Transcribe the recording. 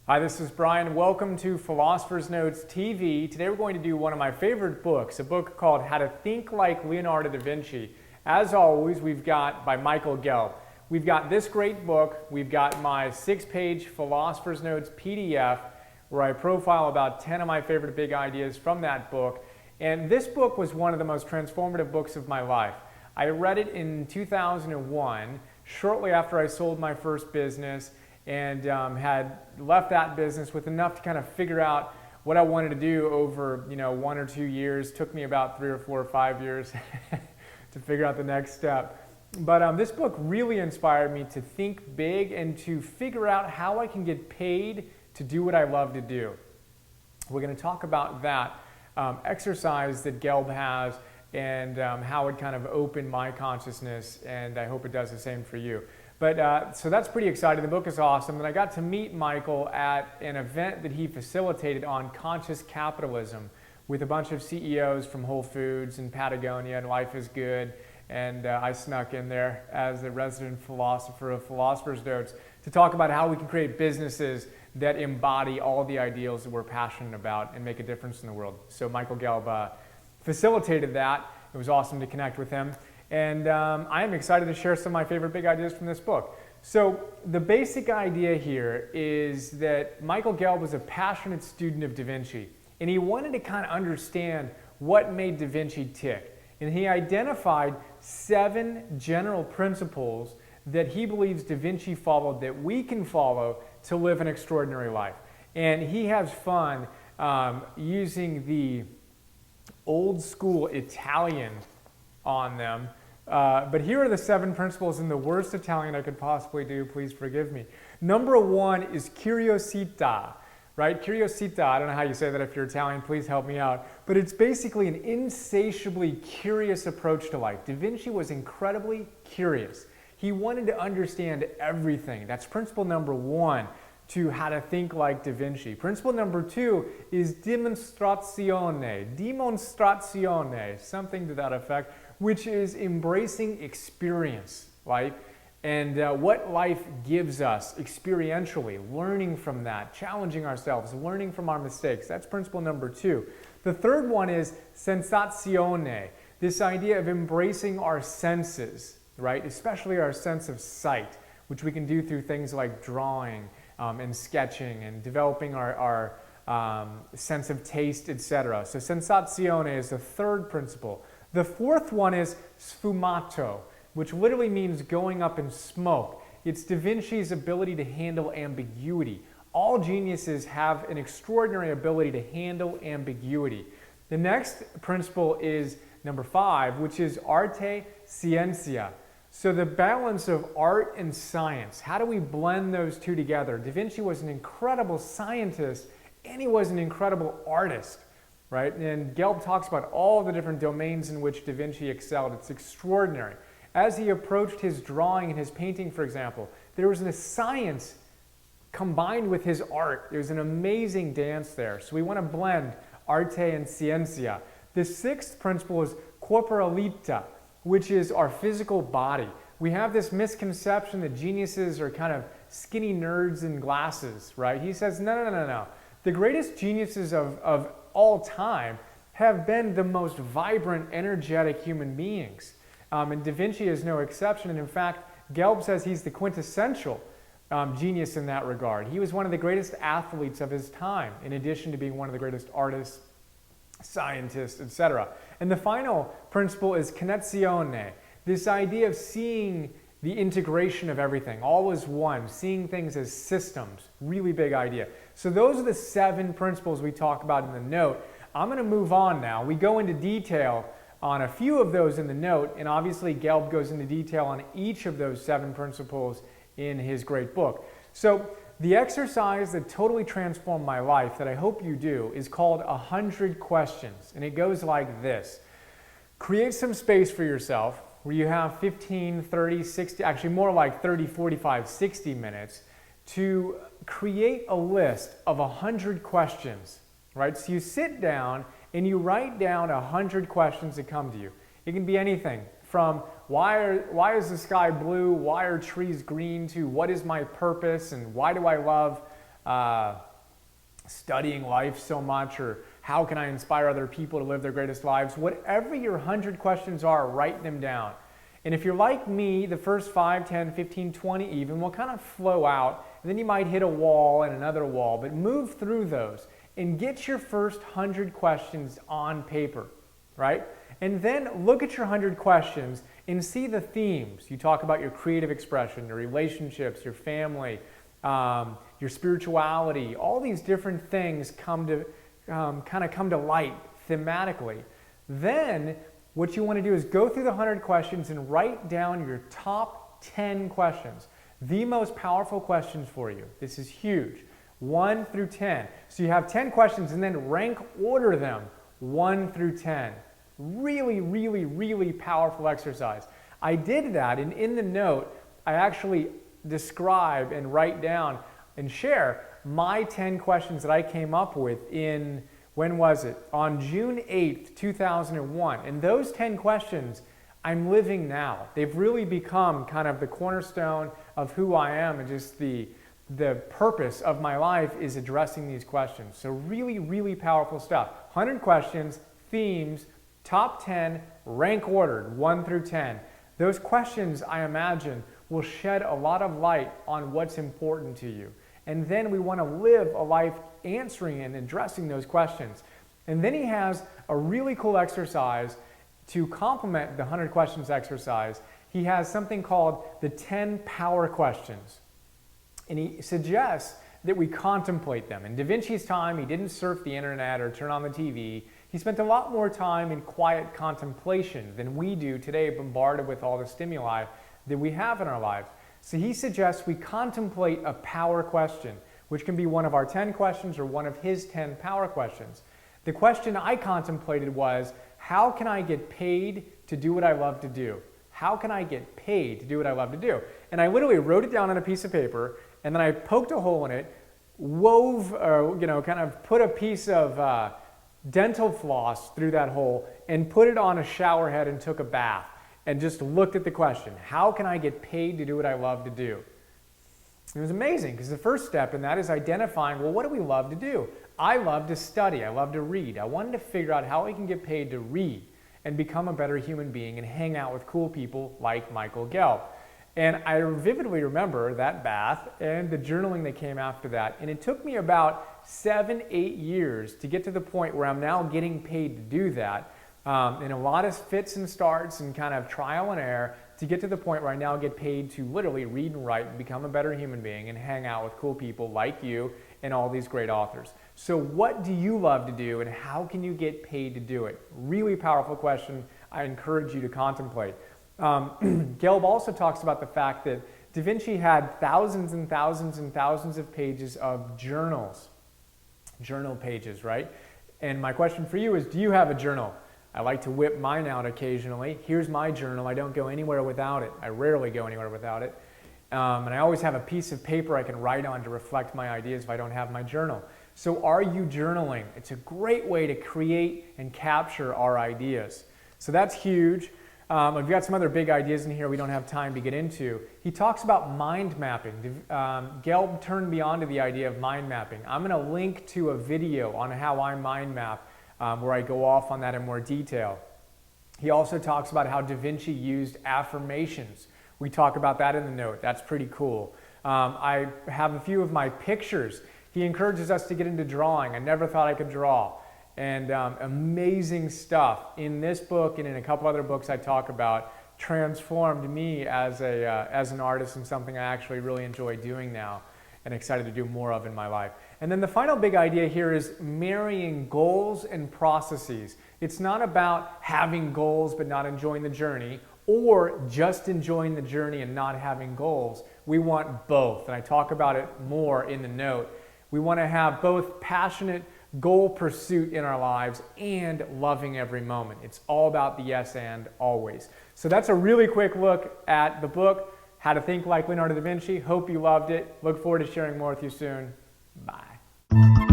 Hi, this is Brian. Welcome to Philosopher's Notes TV. Today we're going to do one of my favorite books, a book called How to Think Like Leonardo da Vinci. As always, we've got by Michael Gelb. We've got this great book. We've got my 6-page Philosopher's Notes PDF where I profile about 10 of my favorite big ideas from that book. And this book was one of the most transformative books of my life. I read it in 2001, shortly after I sold my first business, and had left that business with enough to kind of figure out what I wanted to do over 1 or 2 years. Took me about 3 or 4 or 5 years to figure out the next step. But this book really inspired me to think big and to figure out how I can get paid to do what I love to do. We're going to talk about that exercise that Gelb has and how it kind of opened my consciousness, and I hope it does the same for you. But so that's pretty exciting. The book is awesome. And I got to meet Michael at an event that he facilitated on conscious capitalism with a bunch of CEOs from Whole Foods and Patagonia and Life is Good. And I snuck in there as the resident philosopher of Philosopher's Notes to talk about how we can create businesses that embody all the ideals that we're passionate about and make a difference in the world. So Michael Gelb facilitated that. It was awesome to connect with him. And I am excited to share some of my favorite big ideas from this book. So the basic idea here is that Michael Gelb was a passionate student of Da Vinci, and he wanted to kind of understand what made Da Vinci tick. And he identified 7 general principles that he believes Da Vinci followed that we can follow to live an extraordinary life. And he has fun using the old school Italian on them. But here are the 7 principles in the worst Italian I could possibly do. Please forgive me. Number 1 is curiosità, right? Curiosità, I don't know how you say that if you're Italian, please help me out. But it's basically an insatiably curious approach to life. Da Vinci was incredibly curious. He wanted to understand everything. That's principle number 1 to how to think like Da Vinci. Principle number 2 is dimostrazione, something to that effect, which is embracing experience, right? And what life gives us experientially, learning from that, challenging ourselves, learning from our mistakes. That's principle number 2. The third one is sensazione, this idea of embracing our senses, right? Especially our sense of sight, which we can do through things like drawing and sketching and developing our sense of taste, etc. So sensazione is the third principle. The fourth one is sfumato, which literally means going up in smoke. It's Da Vinci's ability to handle ambiguity. All geniuses have an extraordinary ability to handle ambiguity. The next principle is number 5, which is arte scientia. So the balance of art and science. How do we blend those two together? Da Vinci was an incredible scientist and he was an incredible artist. Right? And Gelb talks about all the different domains in which Da Vinci excelled. It's extraordinary. As he approached his drawing and his painting, for example, there was a science combined with his art. There's an amazing dance there. So we want to blend arte and scientia. The 6th principle is corporalita, which is our physical body. We have this misconception that geniuses are kind of skinny nerds in glasses, right? He says, no. The greatest geniuses of all time have been the most vibrant, energetic human beings. And Da Vinci is no exception. And in fact, Gelb says he's the quintessential genius in that regard. He was one of the greatest athletes of his time, in addition to being one of the greatest artists, scientists, etc. And the final principle is connessione, this idea of seeing the integration of everything, all as one, seeing things as systems, really big idea. So those are the 7 principles we talk about in the note. I'm going to move on now. We go into detail on a few of those in the note, and obviously Gelb goes into detail on each of those 7 principles in his great book. So the exercise that totally transformed my life that I hope you do is called 100 questions, and it goes like this. Create some space for yourself where you have 15, 30, 60, actually more like 30, 45, 60 minutes to create a list of 100 questions, right? So you sit down and you write down 100 questions that come to you. It can be anything from why is the sky blue, why are trees green, to what is my purpose and why do I love studying life so much, or how can I inspire other people to live their greatest lives? Whatever your 100 questions are, write them down. And if you're like me, the first 5, 10, 15, 20 even will kind of flow out, and then you might hit a wall and another wall, but move through those and get your first 100 questions on paper, right? And then look at your 100 questions and see the themes. You talk about your creative expression, your relationships, your family, your spirituality. All these different things come to light thematically. Then what you want to do is go through the 100 questions and write down your top 10 questions, the most powerful questions for you. This is huge. 1 through 10. So you have 10 questions and then rank order them 1 through 10. Really, really, really powerful exercise. I did that, and in the note, I actually describe and write down and share my 10 questions that I came up with in, when was it? On June 8th, 2001. And those 10 questions I'm living now. They've really become kind of the cornerstone of who I am, and just the purpose of my life is addressing these questions. So really, really powerful stuff. 100 questions, themes, top 10, rank ordered, 1 through 10. Those questions, I imagine, will shed a lot of light on what's important to you. And then we want to live a life answering and addressing those questions. And then he has a really cool exercise to complement the 100 questions exercise. He has something called the 10 power questions. And he suggests that we contemplate them. In Da Vinci's time, he didn't surf the internet or turn on the TV. He spent a lot more time in quiet contemplation than we do today, bombarded with all the stimuli that we have in our lives. So he suggests we contemplate a power question, which can be one of our 10 questions or one of his 10 power questions. The question I contemplated was, how can I get paid to do what I love to do? How can I get paid to do what I love to do? And I literally wrote it down on a piece of paper, and then I poked a hole in it, wove, kind of put a piece of dental floss through that hole and put it on a shower head and took a bath and just looked at the question, how can I get paid to do what I love to do? It was amazing, because the first step in that is identifying, well, what do we love to do? I love to study. I love to read. I wanted to figure out how I can get paid to read and become a better human being and hang out with cool people like Michael Gelb. And I vividly remember that bath and the journaling that came after that. And it took me about 7-8 years to get to the point where I'm now getting paid to do that. And a lot of fits and starts and kind of trial and error to get to the point where I now get paid to literally read and write and become a better human being and hang out with cool people like you and all these great authors. So what do you love to do, and how can you get paid to do it? Really powerful question. I encourage you to contemplate. Gelb also talks about the fact that Da Vinci had thousands and thousands and thousands of pages of journals. Journal pages, right? And my question for you is, do you have a journal? I like to whip mine out occasionally. Here's my journal. I don't go anywhere without it. I rarely go anywhere without it. And I always have a piece of paper I can write on to reflect my ideas if I don't have my journal. So are you journaling? It's a great way to create and capture our ideas. So that's huge. We've got some other big ideas in here we don't have time to get into. He talks about mind mapping. Gelb turned me on to the idea of mind mapping. I'm going to link to a video on how I mind map where I go off on that in more detail. He also talks about how Da Vinci used affirmations. We talk about that in the note. That's pretty cool. I have a few of my pictures. He encourages us to get into drawing. I never thought I could draw. And amazing stuff in this book and in a couple other books I talk about transformed me as an artist, and something I actually really enjoy doing now and excited to do more of in my life. And then the final big idea here is marrying goals and processes. It's not about having goals but not enjoying the journey, or just enjoying the journey and not having goals. We want both, and I talk about it more in the note. We want to have both passionate goal pursuit in our lives and loving every moment. It's all about the yes and always. So that's a really quick look at the book, How to Think Like Leonardo da Vinci. Hope you loved it. Look forward to sharing more with you soon. Bye.